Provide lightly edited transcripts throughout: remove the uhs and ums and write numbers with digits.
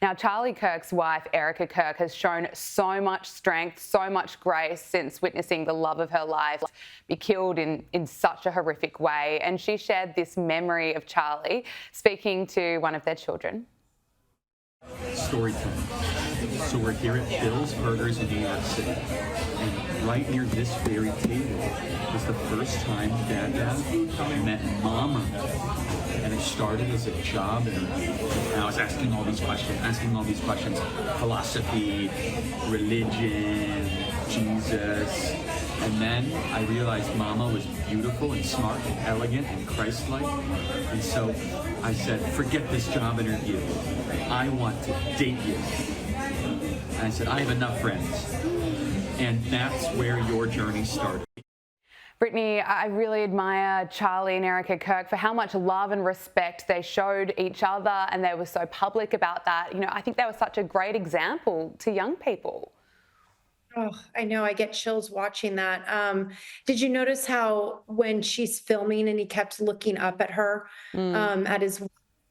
Now, Charlie Kirk's wife, Erika Kirk, has shown so much strength, so much grace since witnessing the love of her life be killed in such a horrific way. And she shared this memory of Charlie speaking to one of their children. Storytelling. So we're here at Bill's Burgers in New York City, and right near this very table was the first time Dad met Mama. And it started as a job interview. And I was asking all these questions, philosophy, religion, Jesus. And then I realized Mama was beautiful and smart and elegant and Christ-like. And so I said, forget this job interview. I want to date you. And I said, I have enough friends. And that's where your journey started. Brittney, I really admire Charlie and Erika Kirk for how much love and respect they showed each other, and they were so public about that. You know, I think they were such a great example to young people. Oh, I know. I get chills watching that. Did you notice how when she's filming and he kept looking up at her at his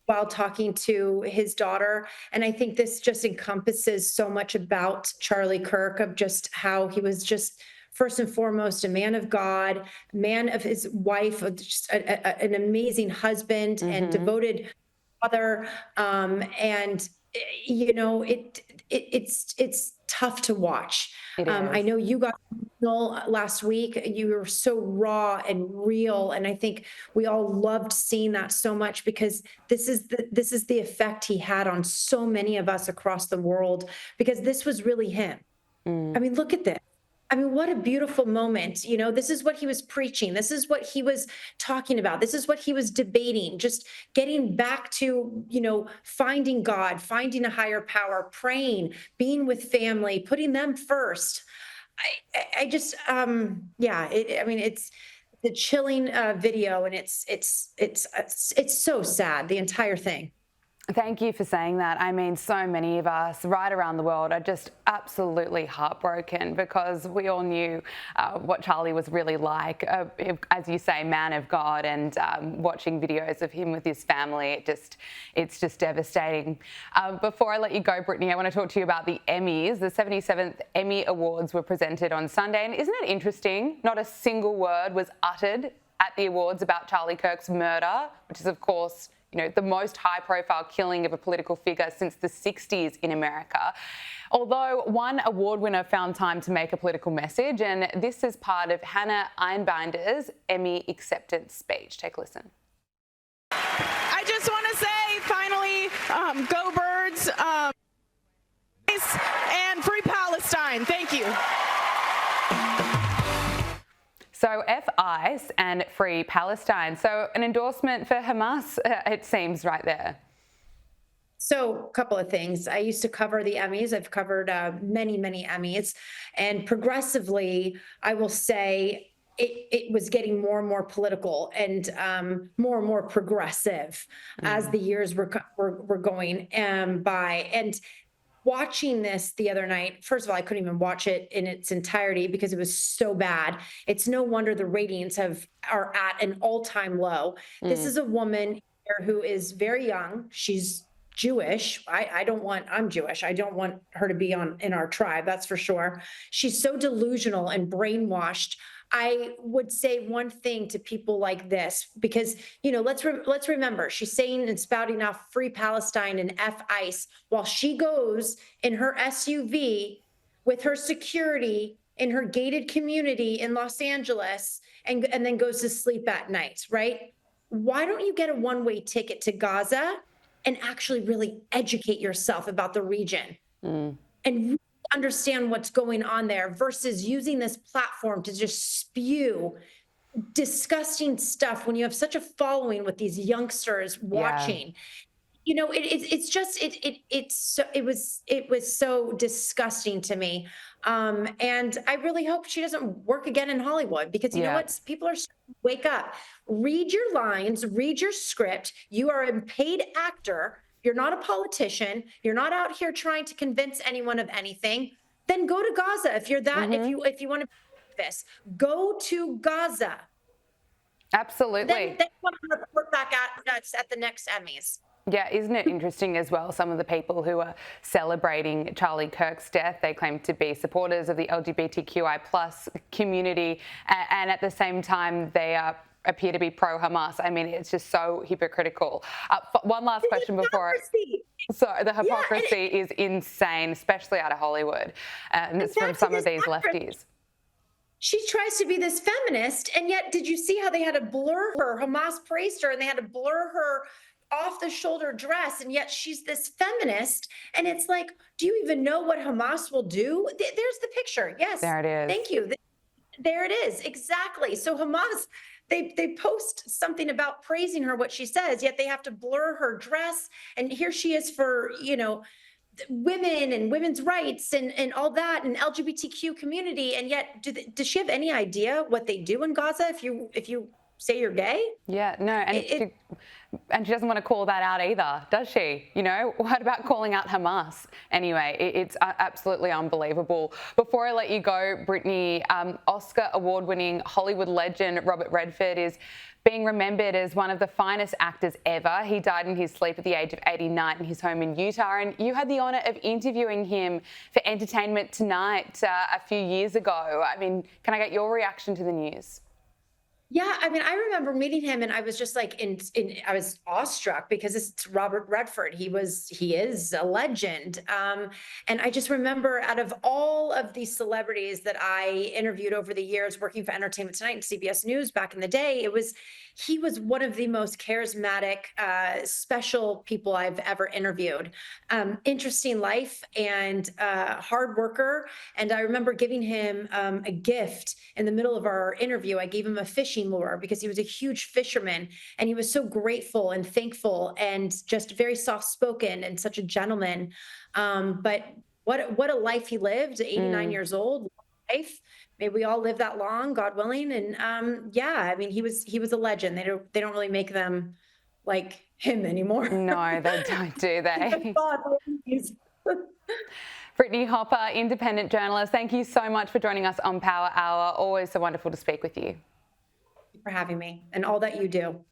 while talking to his daughter? And I think this just encompasses so much about Charlie Kirk, of just how he was just first and foremost a man of God, man of his wife, just an amazing husband and devoted father. And you know, it's tough to watch. I know you got last week. You were so raw and real, and I think we all loved seeing that so much, because this is the effect he had on so many of us across the world, because this was really him. I mean, look at this. I mean, what a beautiful moment. You know, this is what he was preaching. This is what he was talking about. This is what he was debating, just getting back to, you know, finding God, finding a higher power, praying, being with family, putting them first. I just, yeah, I mean, it's the chilling video, and it's so sad, the entire thing. Thank you for saying that. I mean, so many of us right around the world are just absolutely heartbroken, because we all knew what Charlie was really like, as you say, man of God, and watching videos of him with his family, it's just devastating. Before I let you go, Brittney, I want to talk to you about the Emmys. The 77th Emmy Awards were presented on Sunday, and isn't it interesting? Not a single word was uttered at the awards about Charlie Kirk's murder, which is, of course, you know, the most high-profile killing of a political figure since the 60s in America. Although one award winner found time to make a political message, and this is part of Hannah Einbinder's Emmy acceptance speech. Take a listen. I just want to say, finally, go Birds, and free Palestine. Thank you. So F-ICE and Free Palestine. So an endorsement for Hamas, it seems, right there. So a couple of things. I used to cover the Emmys. I've covered many, many Emmys. And progressively, I will say, it was getting more and more political and more progressive as the years were going by. And watching this the other night, first of all, I couldn't even watch it in its entirety because it was so bad. It's no wonder the ratings are at an all-time low. This is a woman here who is very young. She's Jewish. I'm Jewish. I don't want her to be in our tribe. That's for sure. She's so delusional and brainwashed. I would say one thing to people like this, because, you know, let's remember, she's saying and spouting off Free Palestine and F-ICE while she goes in her SUV with her security in her gated community in Los Angeles and then goes to sleep at night, right? Why don't you get a one-way ticket to Gaza and actually really educate yourself about the region and really understand what's going on there, versus using this platform to just spew disgusting stuff when you have such a following with these youngsters watching. You know, it was so disgusting to me. And I really hope she doesn't work again in Hollywood, because you know what? People are starting to wake up. Read your lines, read your script. You are a paid actor. You're not a politician. You're not out here trying to convince anyone of anything. Then go to Gaza. If you're that, if you want to do this, go to Gaza. Absolutely. Then you want to report back at the next Emmys. Yeah, isn't it interesting as well, some of the people who are celebrating Charlie Kirk's death, they claim to be supporters of the LGBTQI plus community, and at the same time they appear to be pro-Hamas. I mean, it's just so hypocritical. One last question before... So the hypocrisy is insane, especially out of Hollywood, and it's from some of these lefties. She tries to be this feminist, and yet did you see how they had to blur her? Hamas praised her, and they had to blur her off the shoulder dress, and yet she's this feminist. And it's like, do you even know what Hamas will do? There's the picture. Yes. There it is. Thank you. There it is. Exactly. So Hamas, they post something about praising her, what she says, yet they have to blur her dress. And here she is for, women and women's rights and all that, and LGBTQ community. And yet, does she have any idea what they do in Gaza if you say you're gay? Yeah, no, and she doesn't want to call that out either, does she? What about calling out Hamas? Anyway, it's absolutely unbelievable. Before I let you go, Brittney, Oscar award-winning Hollywood legend Robert Redford is being remembered as one of the finest actors ever. He died in his sleep at the age of 89 in his home in Utah, and you had the honour of interviewing him for Entertainment Tonight a few years ago. I mean, can I get your reaction to the news? Yeah, I mean, I remember meeting him, and I was just like, I was awestruck because it's Robert Redford. He is a legend. And I just remember, out of all of these celebrities that I interviewed over the years, working for Entertainment Tonight and CBS News back in the day, he was one of the most charismatic, special people I've ever interviewed. Interesting life and hard worker. And I remember giving him a gift in the middle of our interview. I gave him a fishing lure because he was a huge fisherman, and he was so grateful and thankful and just very soft-spoken and such a gentleman. But what a life he lived, 89 years old, life. Maybe we all live that long, God willing. And yeah, I mean, he was a legend. They don't really make them like him anymore. No, they don't, do they? Brittney Hopper, independent journalist, thank you so much for joining us on Power Hour. Always so wonderful to speak with you. For having me and all that you do.